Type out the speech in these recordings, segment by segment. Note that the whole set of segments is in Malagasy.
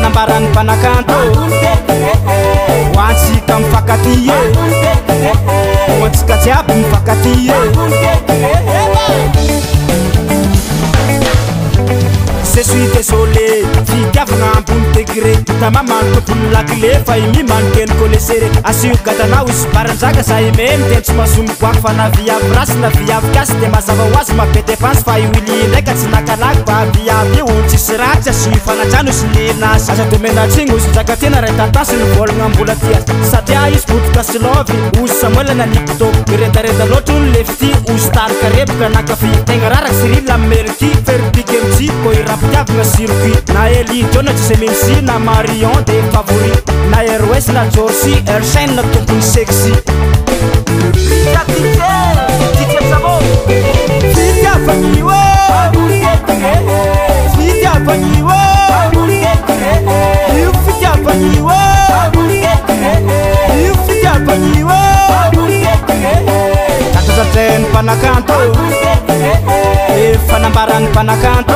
fanambarany mpanakanto hoantsika mifakaty hoantsika jiaby mifakaty Je suis désolé, fitiavagna ambony degré tamamany tompony lakile fa imi manokeny kole seré asio gadanao izy baranjaka za ime miteny tsy mahazomiboaky fa na viavy rasy na viavy kasy de mazava ho azy mabe dépense fa iwili ndraika tsy nakalaky fa viavy io tsisy ratsy asio fanatrano izy nenazy aza domenatsiny ozy ndraka tena ray tantasy nivolagna mbola tia satria izy botoka silovy ozy samuel nanipto iretareta loatra olo lefty ozy tarika repoka nakafi tegna raraka sirila melki ferpike mitsy ko irapitiavagna circuit na eli jona tsy se memsi na marion de favori na airwes na jorsi airchain na tompony sexy fitiavagniwo fitiavagniwo io fitiavagniwo io fitiavagniwo tatatateny mpanakanto fanambarany mpanakanto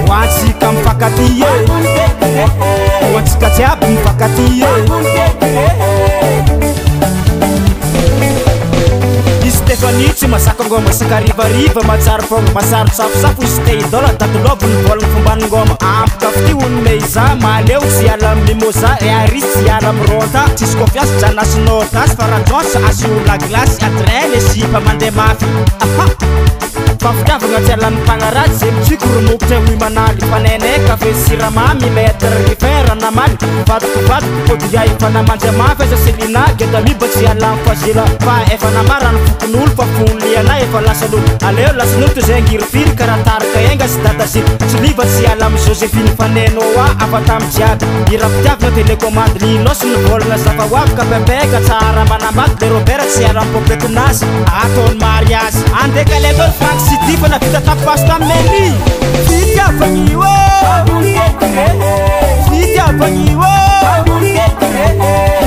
hoantsika mifakaty hoantsika jiaby mifakaty Stefani tsy masaka ngoma saka rivariva matsara fogna masaro safosafo izy te idola tatolobo nivolagna fombany ngoma ampoka fity onome iza maleo tsy ala mimoza e arisy tsy ala mironta tsisy confiance janasinao tasy fa rajonsa asio la glace adrele sipa mandeha mafy fafitiavagna tsy ala mimpagnaratsy zay mitsiko romokotra hoy manaly fanene kafe siramamy metre rivera namaly vadokivadoko podiay fanamanja mafy aza selina geda miba tsy ala mifazila fa efa namarany fokon'olo fa fonliana efa lasan'olo aleo lasan'olo toy zay ngirifiry karaha tarika enga sy dadasy tsy liva tsy ala amy joséphine faneno a afa tamy jiaby irafitiavagna télécommande linosy nivolagna zafa hoavaka pepeka tsara manambaky le robert tsy ala mipopetinazy ataony mariazy andekalekolo frank city fa navita tapaso tameny fitiavagniwo fitiavagniwo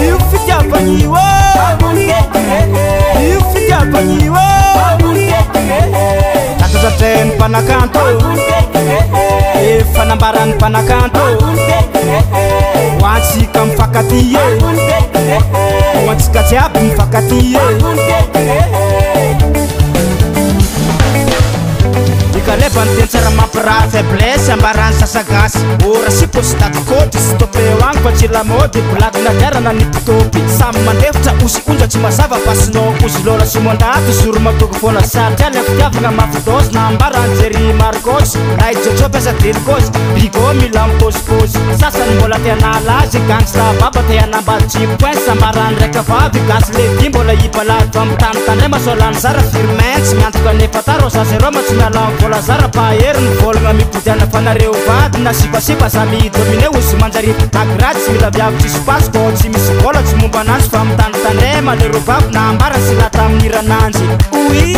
io fitiavagniwo io fitiavagniwo tatatateny mpanakanto fanambarany mpanakanto hoantsika mifakaty hoantsika jiaby mifakaty Kaleba niteny tsara mampiraha faiblesse ambarany sasagasy ora sy positaty kôty sy topeo agny fa tsy lamody bolaky naterana nipitopy samy mandefitra osy onja tsy mazava fasinao ozy lola sy mondato zoro matoko foana saritra le fitiavagna mafidosy na ambarany jery marcos ray jojo piasa delikôzy Rigot mila mipôsipôzy sasany mbola teanala azy gangsta baba te anambady jipoince ambarany raika vavy gasy ledi mbola ibalady fa mitanitandray masolany zara firmentsy miantoka nefa taro zazeroma tsy miala vola zara pahery nivolagna mipodiana fanareo vady na sipasipa za midomine ozy manjary agraty tsy mila viavy tsisy pasy kô tsy misy vola tsy momba ananjy fa mitanitandray malereo vavy na ambara sy lata amin'irananjy oui